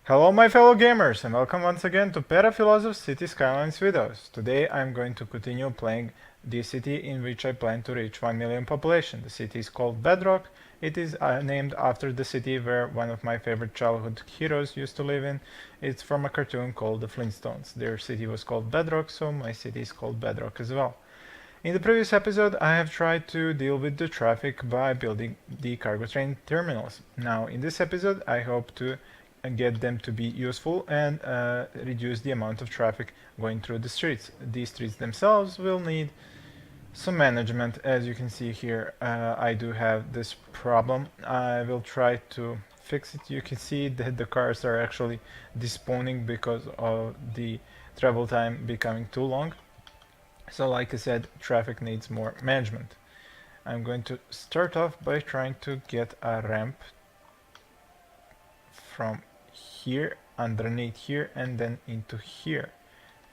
Hello my fellow gamers and welcome once again to Perafilozof City Skylines videos. Today I'm going to continue playing the city in which I plan to reach 1 million population. The city is called Bedrock. It is named after the city where one of my favorite childhood heroes used to live in. It's from a cartoon called the Flintstones. Their city was called Bedrock, so my city is called Bedrock as well. In the previous episode, I have tried to deal with the traffic by building the cargo train terminals. Now, in this episode, I hope to get them to be useful and reduce the amount of traffic going through the streets. The streets themselves will need some management. As you can see here, I do have this problem. I will try to fix it. You can see that the cars are actually despawning because of the travel time becoming too long. So like I said, traffic needs more management. I'm going to start off by trying to get a ramp from here, underneath here, and then into here.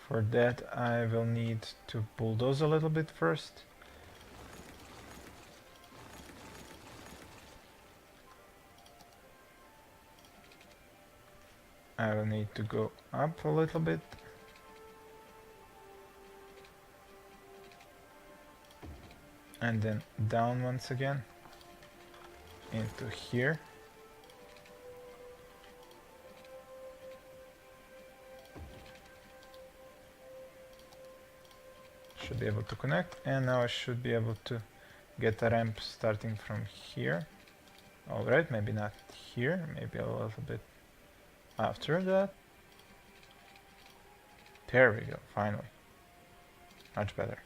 For that I will need to bulldoze a little bit first. I will need to go up a little bit. And then down once again into here. Should be able to connect, and now I should be able to get a ramp starting from here. Alright, maybe not here, maybe a little bit after that. There we go, finally. Much better.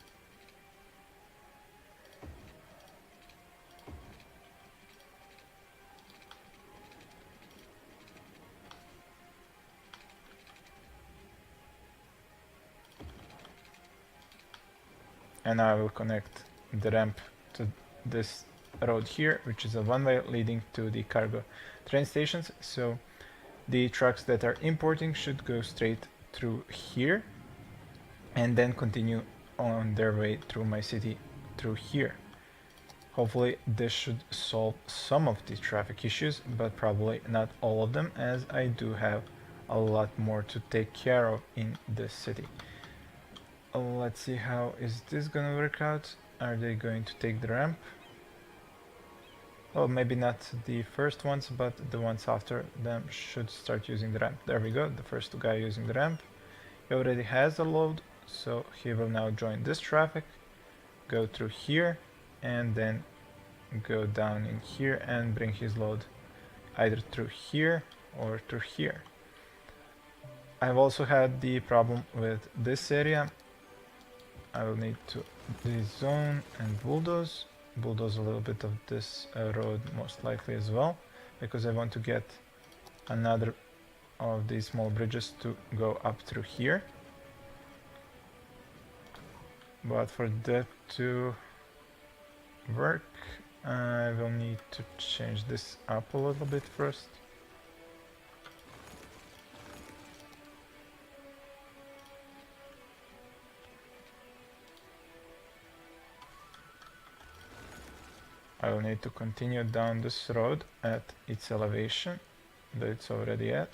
And I will connect the ramp to this road here, which is a one-way leading to the cargo train stations. So the trucks that are importing should go straight through here and then continue on their way through my city through here. Hopefully this should solve some of the traffic issues, but probably not all of them, as I do have a lot more to take care of in this city. Let's see, how is this gonna work out? Are they going to take the ramp? Well, maybe not the first ones, but the ones after them should start using the ramp. There we go, the first guy using the ramp. He already has a load, so he will now join this traffic, go through here, and then go down in here and bring his load either through here or through here. I've also had the problem with this area. I will need to de-zone and bulldoze a little bit of this road most likely as well, because I want to get another of these small bridges to go up through here. But for that to work, I will need to change this up a little bit first. I will need to continue down this road at its elevation that it's already at.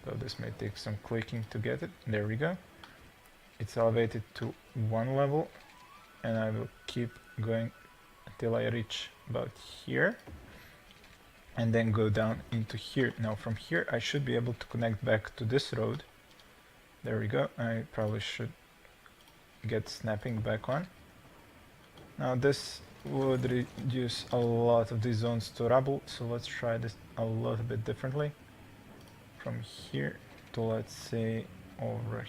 So this may take some clicking to get it. There we go. It's elevated to one level, and I will keep going until I reach about here, and then go down into here. Now from here I should be able to connect back to this road. There we go. I probably should get snapping back on. Now this would reduce a lot of these zones to rubble, so let's try this a little bit differently. From here to, let's say, over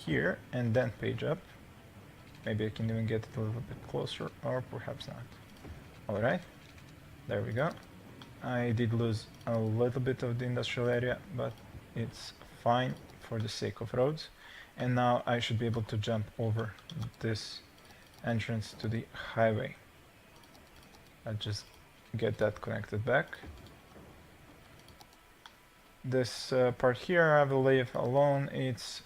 here, and then page up. Maybe I can even get it a little bit closer, or perhaps not. Alright, there we go. I did lose a little bit of the industrial area, but it's fine for the sake of roads. And now I should be able to jump over this entrance to the highway. I'll just get that connected back. This part here I will leave alone. It's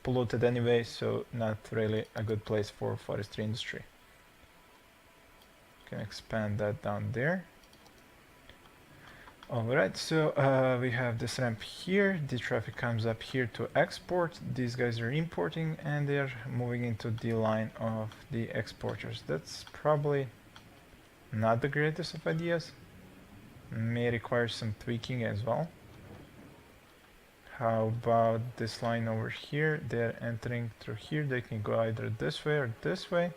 polluted anyway, so not really a good place for forestry industry. Can expand that down there. Alright, so we have this ramp here, the traffic comes up here to export, these guys are importing and they're moving into the line of the exporters. That's probably not the greatest of ideas, may require some tweaking as well. How about this line over here? They're entering through here, they can go either this way or this way,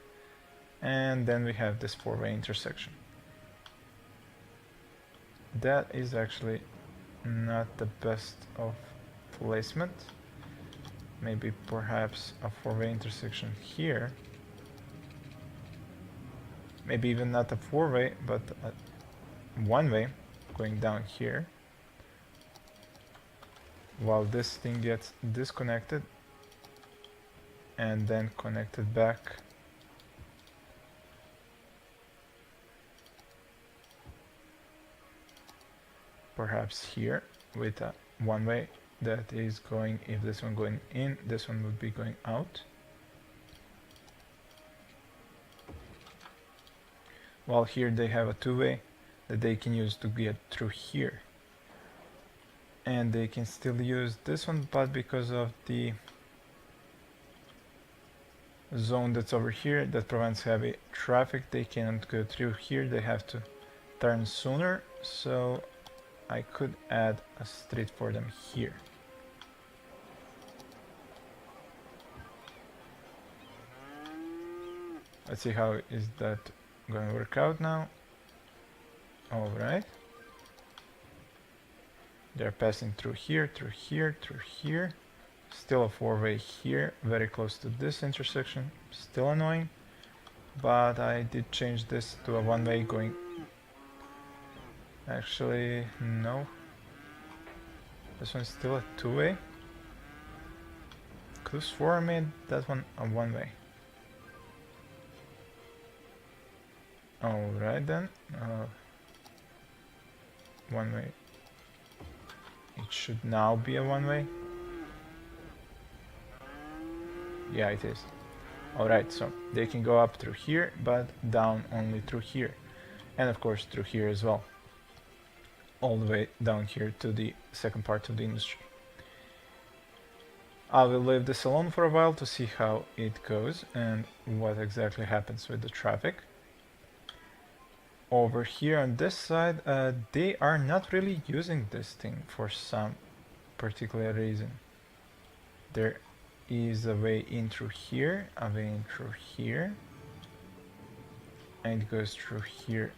and then we have this four-way intersection. That is actually not the best of placement. Maybe perhaps a four-way intersection here. Maybe even not a four-way, but a one-way going down here. While this thing gets disconnected and then connected back. Perhaps here with a one-way that is going, if this one going in, this one would be going out. While here they have a two-way that they can use to get through here. And they can still use this one, but because of the zone that's over here that prevents heavy traffic, they cannot go through here, they have to turn sooner, so I could add a street for them here. Let's see how is that going to work out now. Alright. They're passing through here, through here, through here. Still a four-way here, very close to this intersection. Still annoying, but I did change this to a one-way going. Actually, no. This one's still a two-way. Could have sworn I made that one a one-way. Alright then. One-way. It should now be a one-way. Yeah, it is. Alright, so they can go up through here, but down only through here. And of course through here as well. All the way down here to the second part of the industry. I will leave this alone for a while to see how it goes and what exactly happens with the traffic. Over here on this side, they are not really using this thing for some particular reason. There is a way in through here, a way in through here, and it goes through here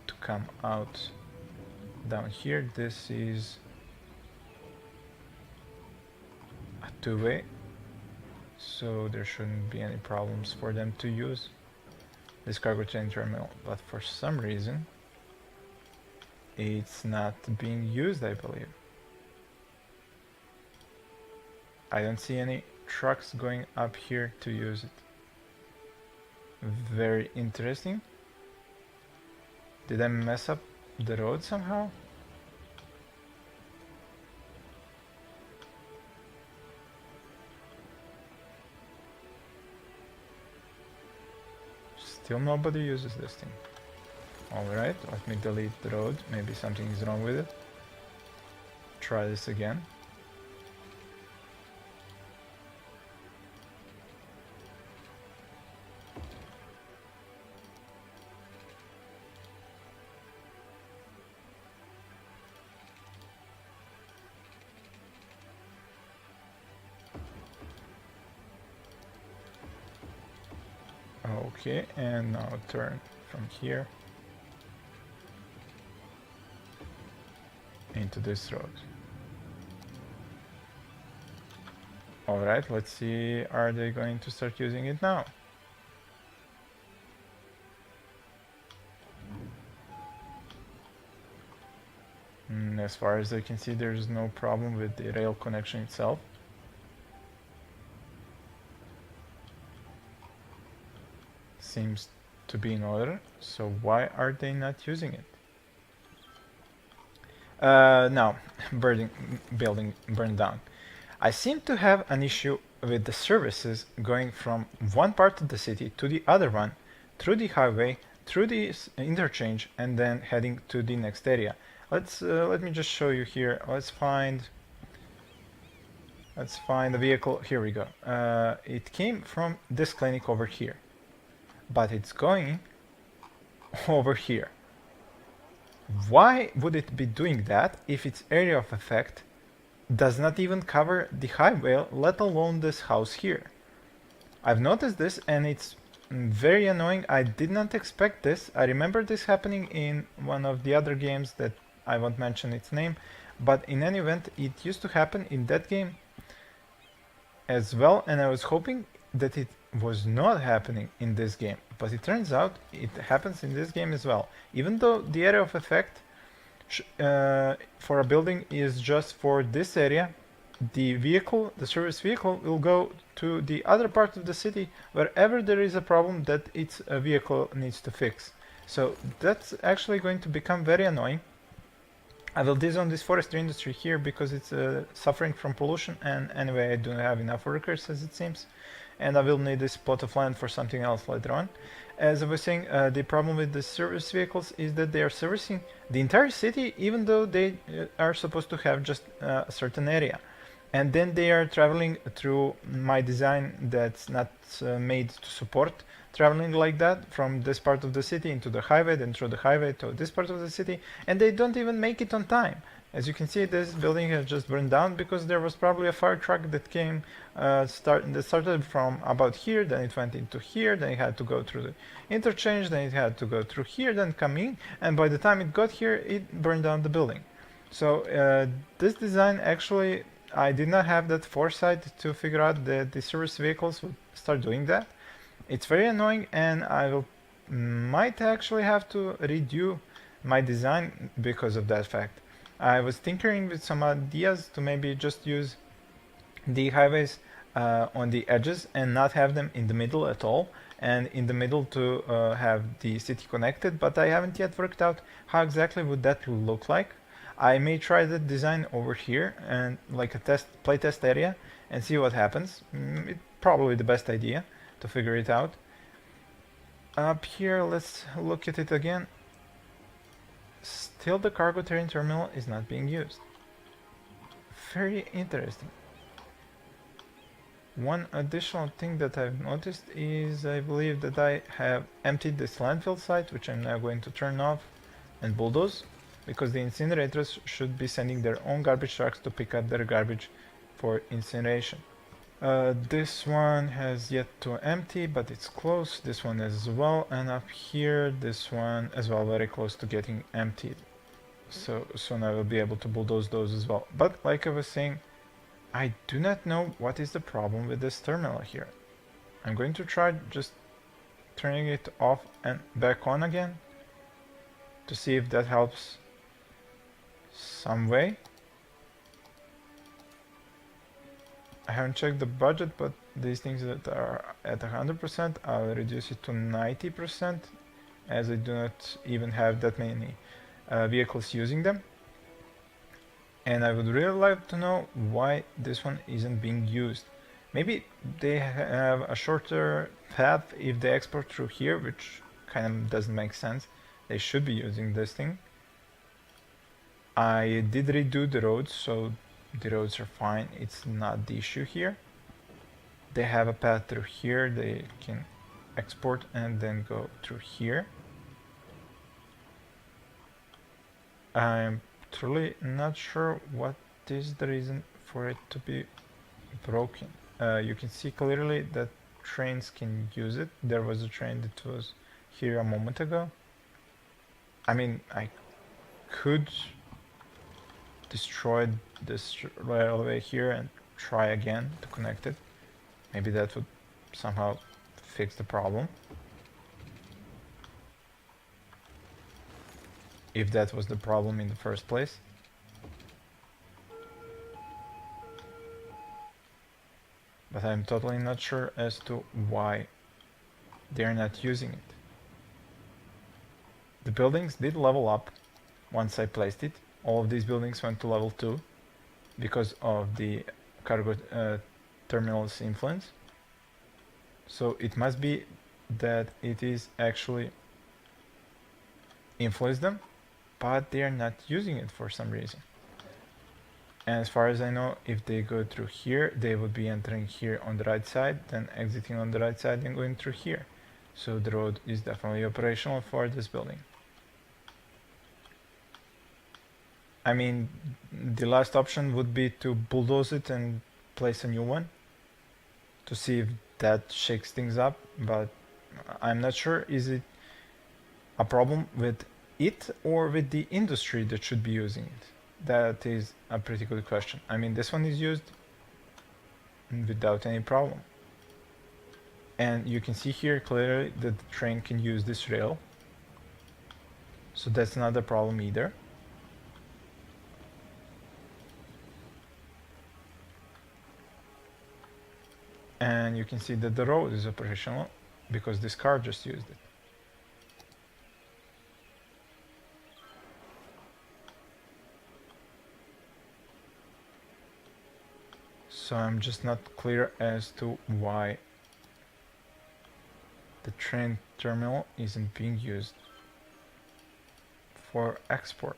to come out down here. This is a two-way, so there shouldn't be any problems for them to use this cargo train terminal, but for some reason it's not being used, I believe. I don't see any trucks going up here to use it. Very interesting. Did I mess up the road somehow? Still nobody uses this thing. Alright, let me delete the road. Maybe something is wrong with it. Try this again. Okay, and now turn from here into this road. Alright, let's see, are they going to start using it now? As far as I can see, there's no problem with the rail connection itself. Seems to be in order, so why are they not using it? Now, building burned down. I seem to have an issue with the services going from one part of the city to the other one, through the highway, through the interchange, and then heading to the next area. Let me just show you here. Let's find the vehicle. Here we go. It came from this clinic over here, but it's going over here. Why would it be doing that if its area of effect does not even cover the highway, let alone this house here? I've noticed this and it's very annoying. I did not expect this. I remember this happening in one of the other games that I won't mention its name, but in any event, it used to happen in that game as well, and I was hoping that it was not happening in this game, but it turns out it happens in this game as well. Even though the area of effect for a building is just for this area, the service vehicle will go to the other part of the city wherever there is a problem that its vehicle needs to fix. So that's actually going to become very annoying. I will disown this forestry industry here because it's suffering from pollution, and anyway I don't have enough workers as it seems, and I will need this plot of land for something else later on. As I was saying, the problem with the service vehicles is that they are servicing the entire city even though they are supposed to have just a certain area. And then they are traveling through my design that's not made to support traveling like that from this part of the city into the highway, then through the highway to this part of the city, and they don't even make it on time. As you can see, this building has just burned down because there was probably a fire truck that came, that started from about here, then it went into here, then it had to go through the interchange, then it had to go through here, then come in, and by the time it got here, it burned down the building. So this design actually, I did not have that foresight to figure out that the service vehicles would start doing that. It's very annoying, and I might actually have to redo my design because of that fact. I was tinkering with some ideas to maybe just use the highways on the edges and not have them in the middle at all, and in the middle to have the city connected, but I haven't yet worked out how exactly would that look like. I may try the design over here and like a playtest area and see what happens. It's probably the best idea to figure it out. Up here, let's look at it again. Still the cargo train terminal is not being used. Very interesting. One additional thing that I've noticed is I believe that I have emptied this landfill site, which I'm now going to turn off and bulldoze, because the incinerators should be sending their own garbage trucks to pick up their garbage for incineration. This one has yet to empty, but it's close. This one as well, and up here, this one as well, very close to getting emptied. So soon I will be able to bulldoze those as well. But like I was saying, I do not know what is the problem with this terminal here. I'm going to try just turning it off and back on again to see if that helps some way. I haven't checked the budget, but these things that are at 100%, I'll reduce it to 90%, as I do not even have that many vehicles using them. And I would really like to know why this one isn't being used. Maybe they have a shorter path if they export through here, which kind of doesn't make sense. They should be using this thing. I did redo the roads, so the roads are fine. It's not the issue here. They have a path through here. They can export and then go through here. I'm truly not sure what is the reason for it to be broken. You can see clearly that trains can use it. There was a train that was here a moment ago. I mean, I could destroy this railway here and try again to connect it. Maybe that would somehow fix the problem. If that was the problem in the first place. But I'm totally not sure as to why they're not using it. The buildings did level up once I placed it. All of these buildings went to level 2 because of the cargo terminal's influence. So it must be that it is actually influenced them. but they're not using it for some reason. And as far as I know, if they go through here, they would be entering here on the right side, then exiting on the right side and going through here. So the road is definitely operational for this building. I mean, the last option would be to bulldoze it and place a new one to see if that shakes things up, but I'm not sure. Is it a problem with it or with the industry that should be using it? That is a pretty good question. I mean, this one is used without any problem. And you can see here clearly that the train can use this rail. So that's not a problem either. And you can see that the road is operational because this car just used it. So I'm just not clear as to why the train terminal isn't being used for export.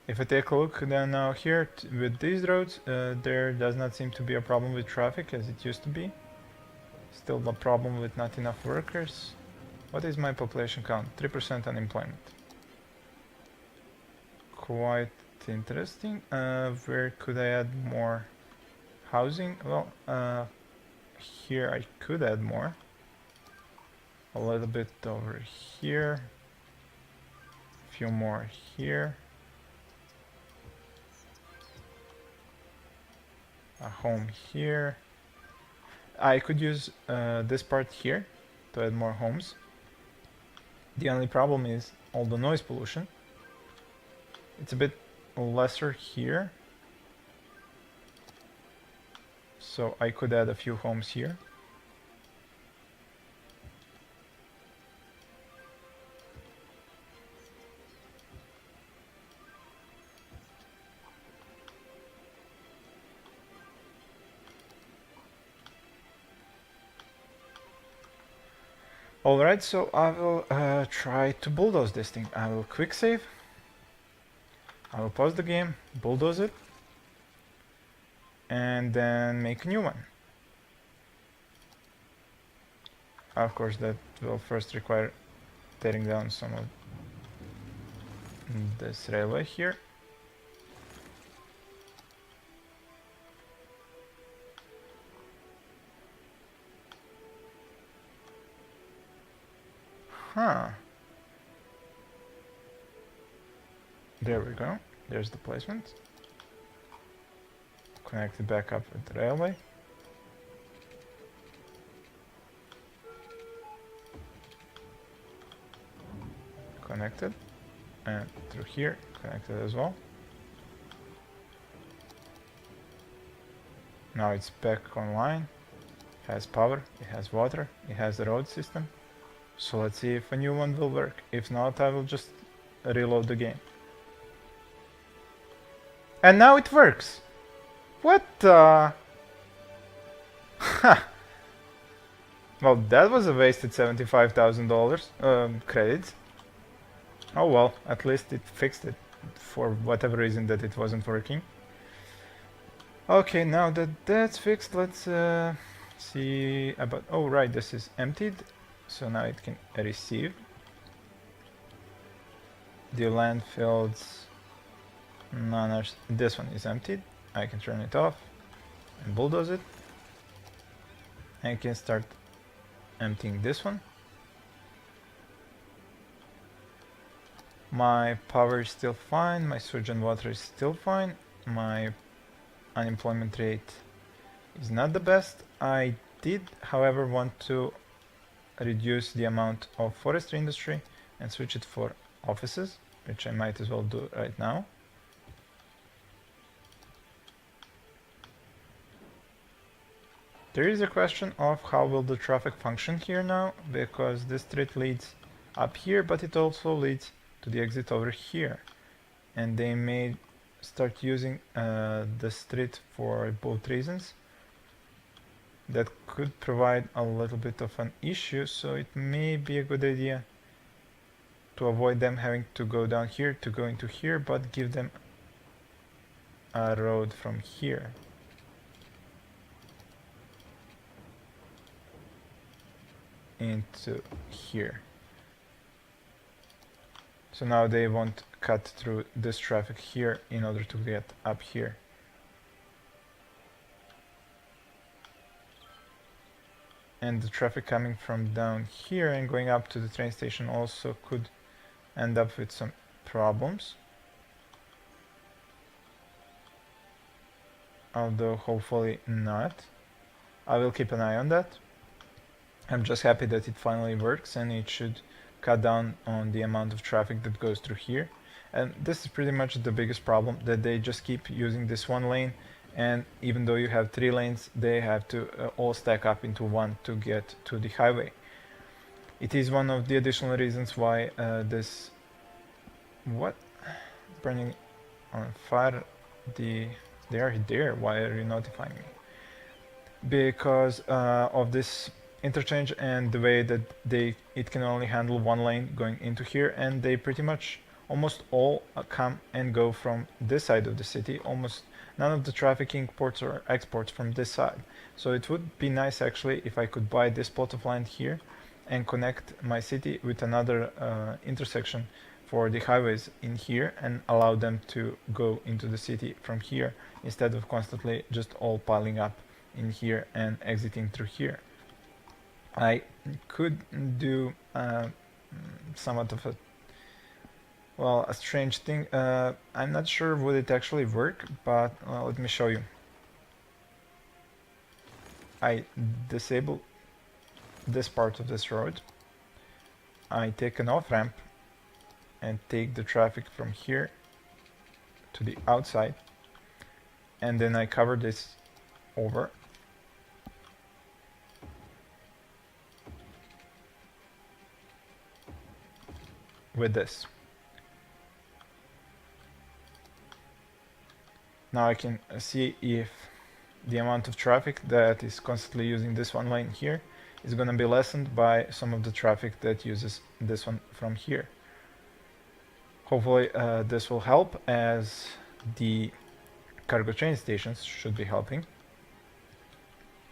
If I take a look then now here with these roads, there does not seem to be a problem with traffic as it used to be. Still a problem with not enough workers. What is my population count? 3% unemployment. Quite interesting. Where could I add more housing? Well, here I could add more. A little bit over here. A few more here. A home here. I could use this part here to add more homes. The only problem is all the noise pollution. It's a bit lesser here. So I could add a few homes here. Alright, so I will try to bulldoze this thing. I will quick save. I will pause the game, bulldoze it, and then make a new one. Of course, that will first require tearing down some of this railway here. Huh. There we go. There's the placement. Connect it back up with the railway. Connected. And through here, connected as well. Now it's back online. It has power, it has water, it has the road system. So let's see if a new one will work. If not, I will just reload the game. And now it works! What the... Well, that was a wasted $75,000 credits. Oh well, at least it fixed it for whatever reason that it wasn't working. Okay, now that that's fixed, let's see about... Oh right, this is emptied. So now it can receive. The landfills, this one is emptied. I can turn it off and bulldoze it. I can start emptying this one. My power is still fine, my sewage and water is still fine, my unemployment rate is not the best. I did, however, want to reduce the amount of forestry industry and switch it for offices, which I might as well do right now. There is a question of how will the traffic function here now, because this street leads up here, but it also leads to the exit over here, and they may start using the street for both reasons. that could provide a little bit of an issue, so it may be a good idea to avoid them having to go down here to go into here, but give them a road from here. Into here. So now they won't cut through this traffic here in order to get up here. And the traffic coming from down here and going up to the train station also could end up with some problems. Although hopefully not. I will keep an eye on that. I'm just happy that it finally works, and it should cut down on the amount of traffic that goes through here. And this is pretty much the biggest problem, that they just keep using this one lane, and even though you have 3 lanes, they have to all stack up into one to get to the highway. It is one of the additional reasons why this... What? Burning on fire? They are there. Why are you notifying me? Because of this interchange and the way that it can only handle one lane going into here, and they pretty much almost all come and go from this side of the city. Almost none of the traffic imports or exports from this side. So it would be nice actually if I could buy this plot of land here and connect my city with another intersection for the highways in here and allow them to go into the city from here instead of constantly just all piling up in here and exiting through here. I could do somewhat of a strange thing. I'm not sure would it actually work, but let me show you. I disable this part of this road. I take an off-ramp and take the traffic from here to the outside, and then I cover this over. With this. Now I can see if the amount of traffic that is constantly using this one lane here is going to be lessened by some of the traffic that uses this one from here. Hopefully this will help, as the cargo train stations should be helping.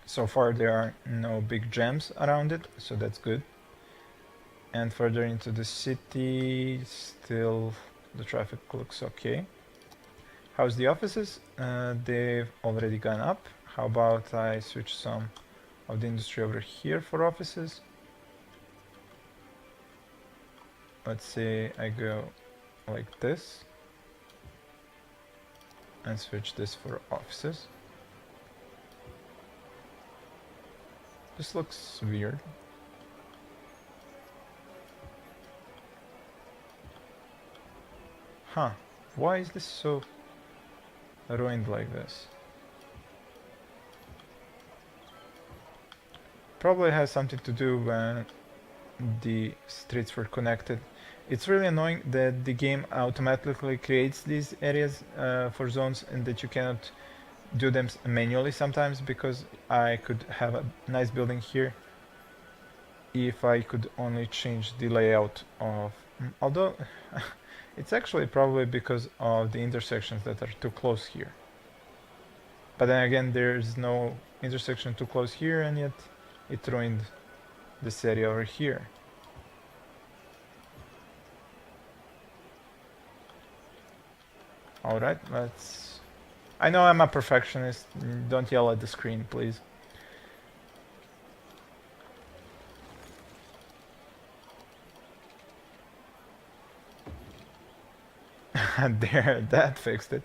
So far there are no big jams around it, so that's good. And further into the city, still the traffic looks okay. How's the offices? They've already gone up. How about I switch some of the industry over here for offices? Let's say I go like this and switch this for offices. This looks weird. Huh, why is this so ruined like this? Probably has something to do when the streets were connected. It's really annoying that the game automatically creates these areas for zones, and that you cannot do them manually sometimes, because I could have a nice building here if I could only change the layout of... Although it's actually probably because of the intersections that are too close here. But then again, there's no intersection too close here, and yet it ruined this area over here. Alright, let's... I know I'm a perfectionist, don't yell at the screen, please. There, that fixed it.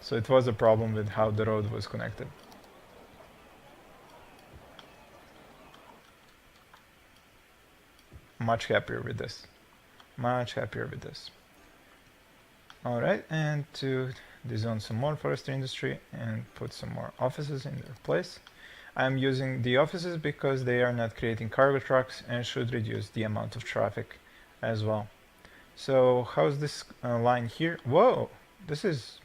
So it was a problem with how the road was connected. Much happier with this. Much happier with this. Alright, and to dezone some more forestry industry and put some more offices in their place. I'm using the offices because they are not creating cargo trucks and should reduce the amount of traffic as well. So how's this line here? Whoa, this is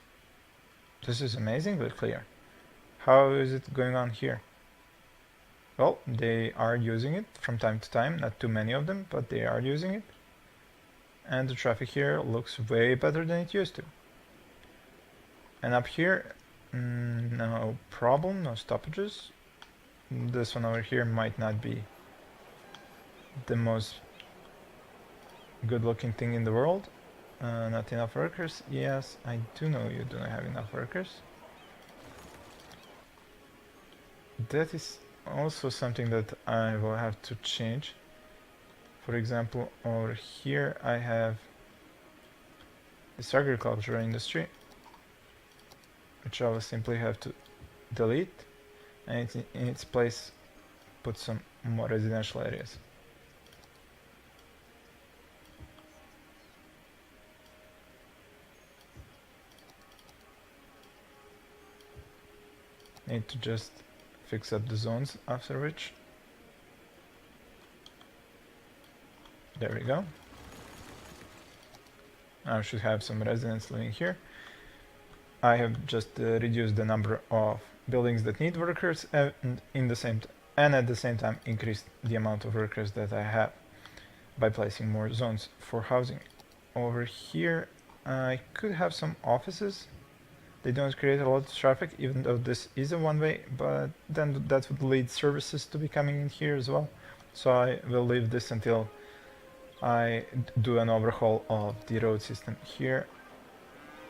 amazingly clear. How is it going on here? Well, they are using it from time to time, not too many of them, but they are using it. And the traffic here looks way better than it used to. And up here, no problem, no stoppages. This one over here might not be the most good looking thing in the world. Not enough workers. Yes, I do know you do not have enough workers. That is also something that I will have to change. For example, over here I have this agriculture industry, which I will simply have to delete, and in its place put some more residential areas. Need to just fix up the zones, after which there we go. I should have some residents living here. I have just reduced the number of buildings that need workers, and at the same time increased the amount of workers that I have by placing more zones for housing. Over here I could have some offices. They don't create a lot of traffic, even though this is a one-way, but then that would lead services to be coming in here as well. So I will leave this until I do an overhaul of the road system here.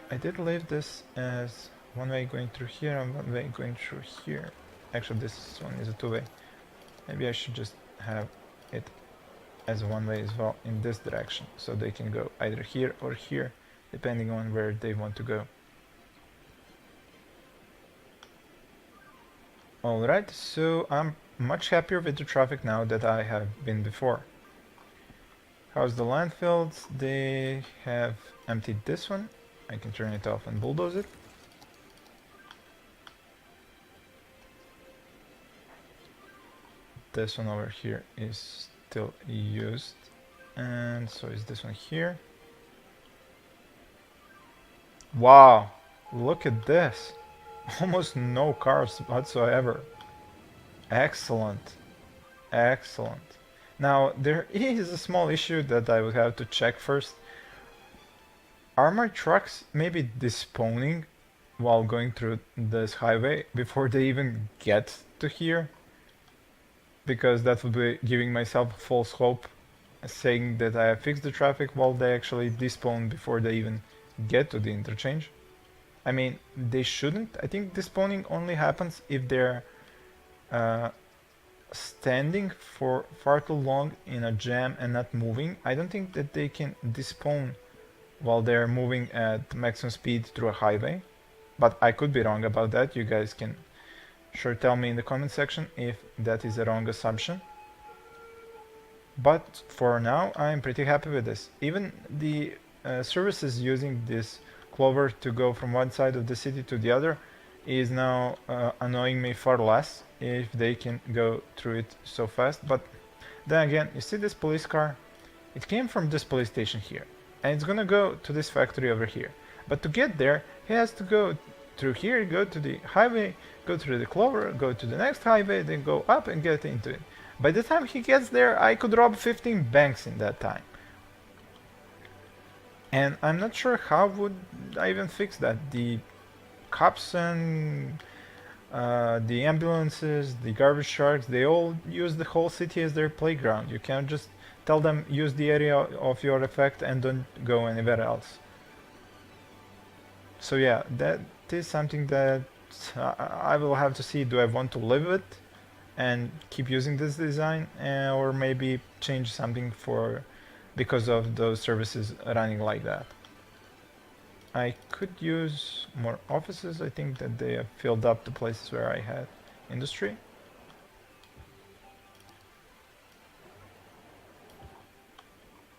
I did leave this as one way going through here and one way going through here. Actually, this one is a two-way. Maybe I should just have it as one way as well in this direction, so they can go either here or here, depending on where they want to go. Alright, so I'm much happier with the traffic now that I have been before. How's the landfills? They have emptied this one. I can turn it off and bulldoze it. This one over here is still used, and so is this one here. Wow, look at this. Almost no cars whatsoever. Excellent. Excellent. Now, there is a small issue that I would have to check first. Are my trucks maybe despawning while going through this highway before they even get to here? Because that would be giving myself false hope, saying that I have fixed the traffic while they actually despawn before they even get to the interchange. I mean, they shouldn't. I think despawning only happens if they're standing for far too long in a jam and not moving. I don't think that they can despawn while they're moving at maximum speed through a highway. But I could be wrong about that. You guys can sure tell me in the comment section if that is a wrong assumption. But for now, I'm pretty happy with this. Even the services using this clover to go from one side of the city to the other is now annoying me far less if they can go through it so fast. But then again, you see this police car? It came from this police station here, and it's gonna go to this factory over here. But to get there, he has to go through here, go to the highway, go through the clover, go to the next highway, then go up and get into it. By the time he gets there, I could rob 15 banks in that time. And I'm not sure how would I even fix that. The cops and the ambulances, the garbage trucks, they all use the whole city as their playground. You can't just tell them use the area of your effect and don't go anywhere else. So yeah, that is something that I will have to see. Do I want to live with and keep using this design, or maybe change something because of those services running like that? I could use more offices. I think that they have filled up the places where I had industry.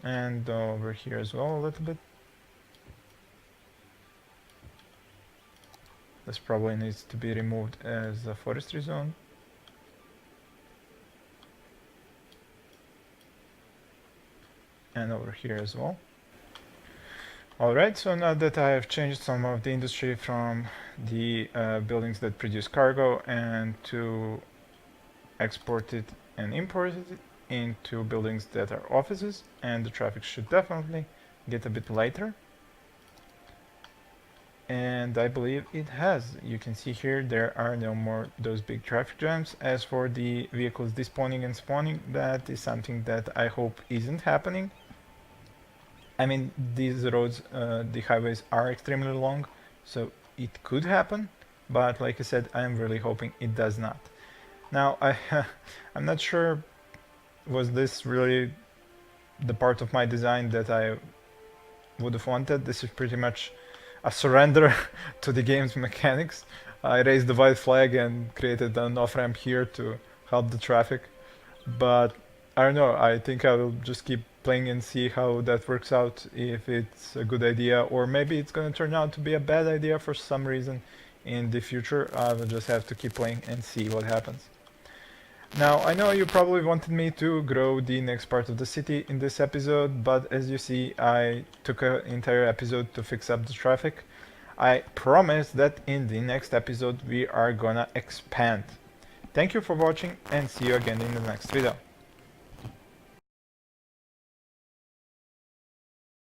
And over here as well a little bit. This probably needs to be removed as a forestry zone. And over here as well. Alright, so now that I have changed some of the industry from the buildings that produce cargo and to exported and imported into buildings that are offices, and the traffic should definitely get a bit lighter. And I believe it has. You can see here there are no more those big traffic jams. As for the vehicles despawning and spawning, that is something that I hope isn't happening. I mean, these roads, the highways are extremely long, so it could happen, but like I said, I am really hoping it does not. Now, I'm not sure, was this really the part of my design that I would have wanted? This is pretty much a surrender to the game's mechanics. I raised the white flag and created an off-ramp here to help the traffic, but I don't know, I think I will just keep playing and see how that works out, if it's a good idea, or maybe it's gonna turn out to be a bad idea for some reason in the future. I will just have to keep playing and see what happens. Now, I know you probably wanted me to grow the next part of the city in this episode, but as you see, I took an entire episode to fix up the traffic. I promise that in the next episode we are gonna expand. Thank you for watching and see you again in the next video.